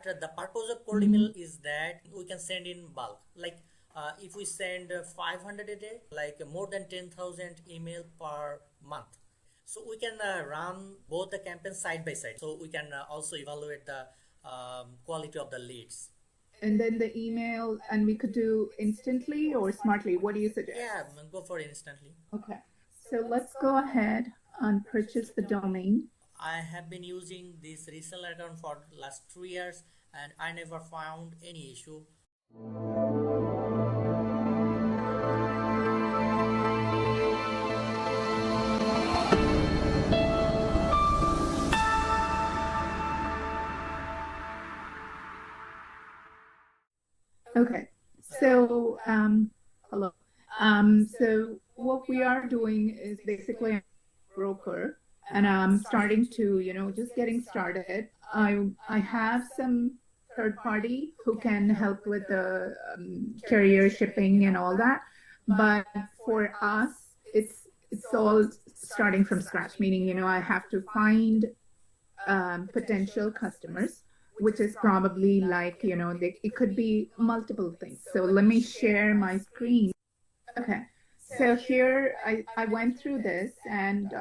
the purpose of cold email is that we can send in bulk. Like if we send 500 a day, like more than 10,000 email per month. So we can run both the campaigns side by side. So we can also evaluate the quality of the leads. And then the email, and we could do instantly or smartly. What do you suggest? Yeah, go for instantly. Okay. So let's go ahead and purchase the domain. I have been using this reseller account for the last 3 years and I never found any issue. Okay. So, hello. So what we are doing is basically a broker, and I'm starting to, just getting started. I have some third party who can help with the carrier shipping and all that, but for us, it's all starting from scratch. Meaning, I have to find potential customers, which is probably like, it could be multiple things. So let me share my screen. Okay. So here I went through this, and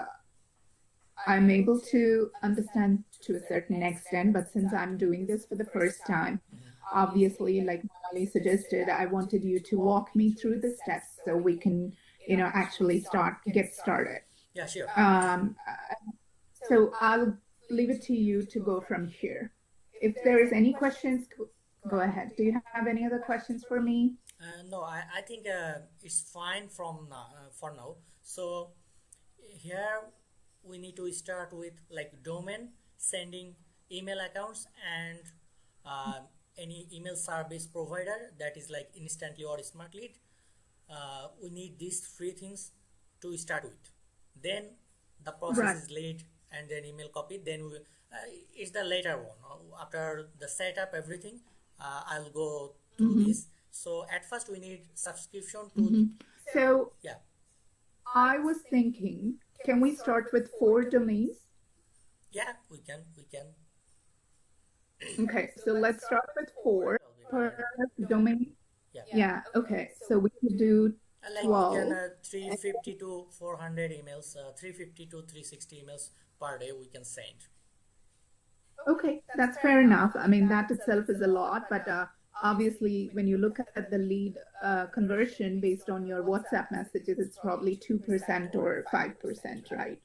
I'm able to understand to a certain extent, but since I'm doing this for the first time, obviously, like Molly suggested, I wanted you to walk me through the steps so we can, actually get started. Yeah, sure. So I'll leave it to you to go from here. If there is any questions, go ahead. Do you have any other questions for me? No, I think it's fine from for now. So here we need to start with like domain, sending email accounts, and any email service provider that is like instantly or smartly. We need these three things to start with. Then the process is laid, and then email copy. Then we, it's the later one. After the setup, everything, I'll go through this. So at first we need subscription to. So yeah, I was thinking, can we start with 4 domains? Yeah, we can. Okay, so let's start with 4 per domain. Yeah. Okay, so we could do Like 12. we can 350 to 400 emails, 350 to 360 emails per day we can send. Okay, that's fair enough. I mean, that itself is a lot, but obviously, when you look at the lead conversion based on your WhatsApp messages, it's probably 2% or 5%, right?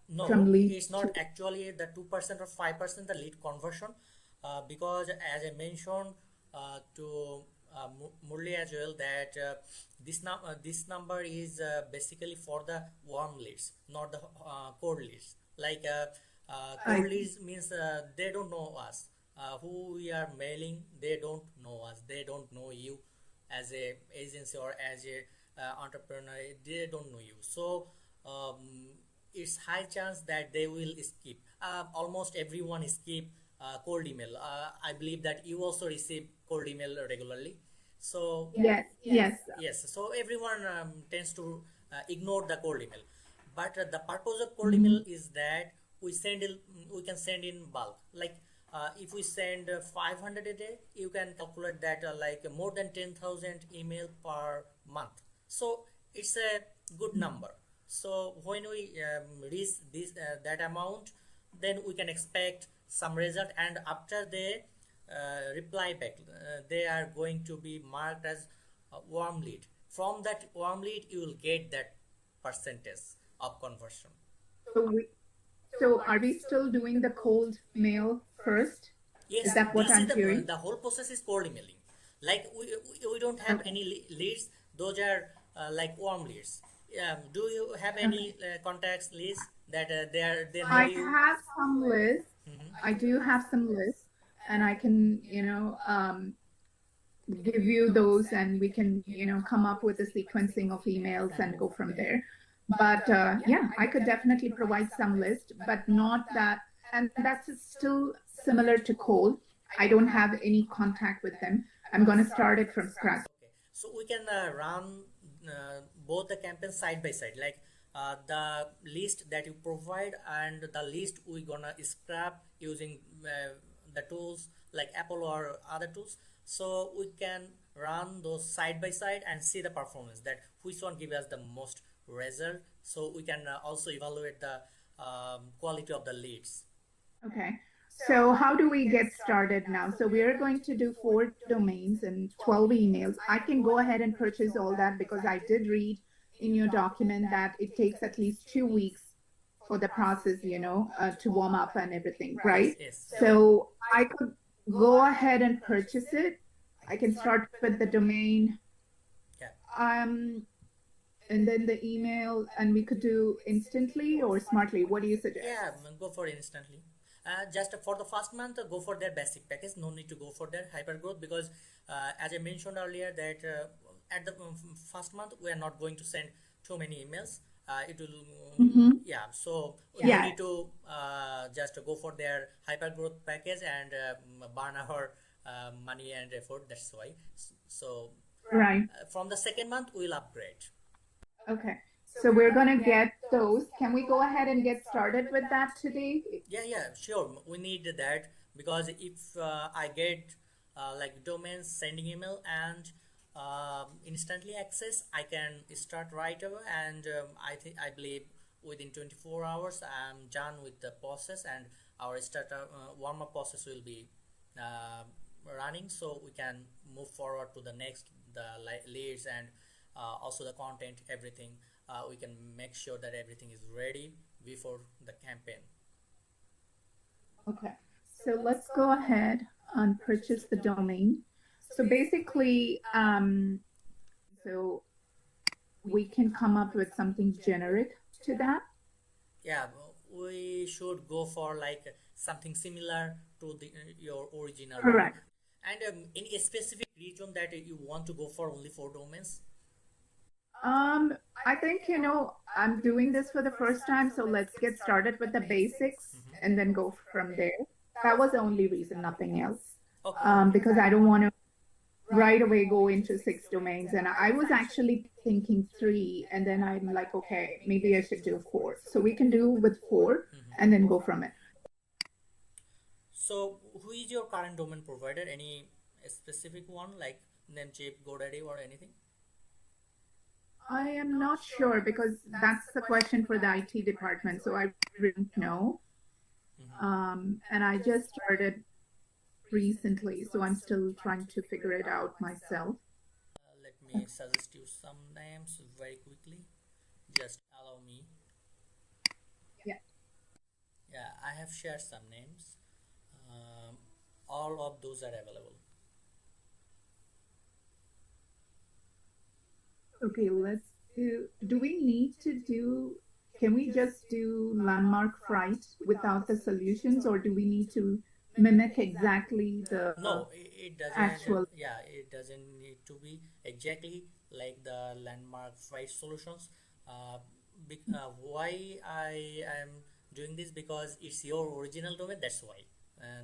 No, From lead it's not actually the 2% or 5% the lead conversion, because as I mentioned to Murli as well, that this number is basically for the warm leads, not the cold leads. Like cold leads means they don't know us. Who we are mailing, they don't know us. They don't know you as a agency or as a entrepreneur. They don't know you. So it's high chance that they will skip. Almost everyone skip cold email. I believe that you also receive cold email regularly. So yes. so everyone tends to ignore the cold email. But the purpose of cold email is that we can send in bulk. Like if we send 500 a day, you can calculate that like more than 10,000 email per month. So it's a good number. So when we reach this that amount, then we can expect some result, and after they reply back, they are going to be marked as a warm lead. From that warm lead, you will get that percentage of conversion. So are we still doing the cold mail first? Yes, Is that what this I'm is hearing? the whole process is cold emailing. Like we don't have any leads; those are like warm leads. Do you have any contacts lists that they know I you? have some lists. I do have some lists, and I can, give you those, and we can, come up with a sequencing of emails and go from there. But yeah, I could definitely provide some list, but not that. And that's still similar to cold. I don't have any contact with them. I'm going to start it from scratch. Okay, so we can run both the campaigns side by side, like the list that you provide and the list we're gonna scrap using the tools like Apple or other tools. So we can run those side by side and see the performance, that which one gives us the most result. So we can also evaluate the quality of the leads. Okay. So how do we get started now? So we are going to do 4 domains and 12 emails. I can go ahead and purchase all that because I did read in your document that it takes at least 2 weeks for the process, to warm up and everything, right? Yes. So I could go ahead and purchase it. I can start with the domain. Yeah. And then the email, and we could do instantly or smartly. What do you suggest? Yeah, go for instantly. Just for the first month, go for their basic package. No need to go for their hyper growth, because as I mentioned earlier, that at the first month we are not going to send too many emails. It will yeah, so we need to just go for their hyper growth package and burn our money and effort. That's why. So right, from the second month we'll upgrade. Okay. So we're going to get those. Can we go ahead and get started with that today? Yeah, sure. We need that, because if I get like domains, sending email, and instantly access, I can start right away. And I believe within 24 hours I'm done with the process, and our startup warm-up process will be running, so we can move forward to the next, the leads, and also the content, everything. We can make sure that everything is ready before the campaign. Okay, so let's go ahead and purchase the domain. So basically, so we can come up with something generic to that. Yeah, we should go for like something similar to your original. Correct. One. And in a specific region that you want to go for only 4 domains? I think, I'm doing this for the first time, so let's get started with the basics and then go from there. That was the only reason, nothing else. Okay. Because I don't want to right away go into 6 domains. And I was actually thinking 3, and then I'm like, okay, maybe I should do 4. So we can do with 4 and then go from it. So who is your current domain provider? Any specific one, like Namecheap, GoDaddy, or anything? I am not sure, because that's the question for the IT department, so I don't know. And I just started recently, so I'm still trying to figure it out myself. Let me suggest you some names very quickly. Just allow me. Yeah, I have shared some names. All of those are available. Okay, let's do we need to can we just do landmark fright without the solutions, or do we need to mimic exactly the No, it doesn't. actual? Yeah, it doesn't need to be exactly like the landmark fright solutions. Why I am doing this, because it's your original domain, that's why.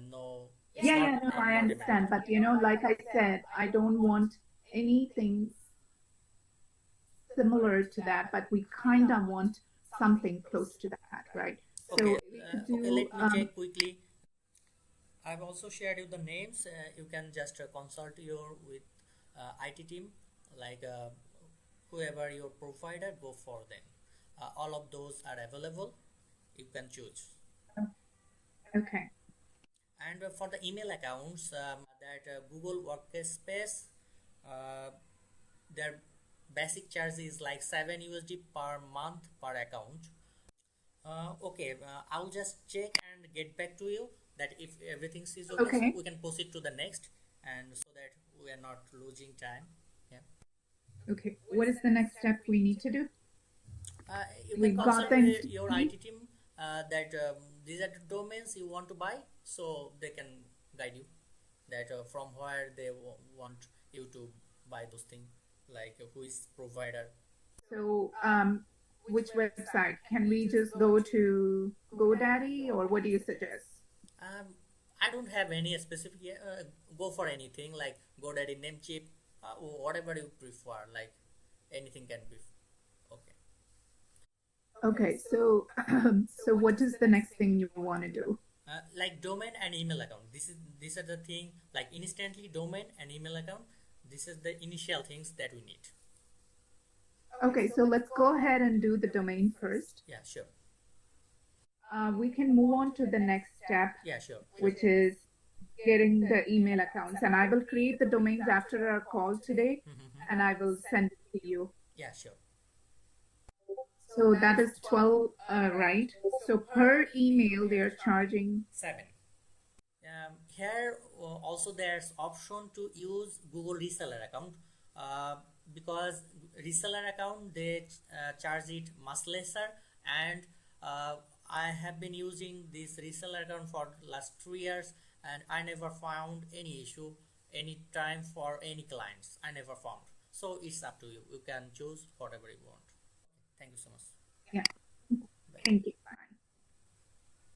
No. Yeah, no, I understand, but like I said, I don't want anything similar to that, but we kind of want something close to that, right? Okay, So we could do, okay, let me check quickly. I've also shared you the names. You can just consult with IT team, like whoever your provider, go for them. All of those are available. You can choose. Okay. And for the email accounts, that Google Workspace, their basic charge is like 7 USD per month per account. Okay, I'll just check and get back to you, that if everything is okay, so we can proceed to the next, and so that we are not losing time. Yeah. Okay, what is the next step we need to do? You can consult with your IT team that these are the domains you want to buy, so they can guide you that from where they want you to buy those things, like who is provider. So which website? Can we just go to GoDaddy, or what do you suggest? I don't have any specific. Go for anything like GoDaddy, Namecheap, whatever you prefer. Like anything can be. Okay. Okay, so so what is the next thing you want to do? Like domain and email account. These are the thing, like instantly domain and email account. This is the initial things that we need. Okay, so let's go ahead and do the domain first. Yeah, sure. We can move on to the next step, Yeah, sure. which is getting the email accounts. And I will create the domains after our call today, and I will send it to you. Yeah, sure. So that is 12, right? So per email, they're charging 7. Here also there's option to use Google reseller account, because reseller account they charge it much lesser, and I have been using this reseller account for last 3 years, and I never found any issue any time for any clients. I never found. So it's up to you. You can choose whatever you want. Thank you so much. Yeah. Thank you.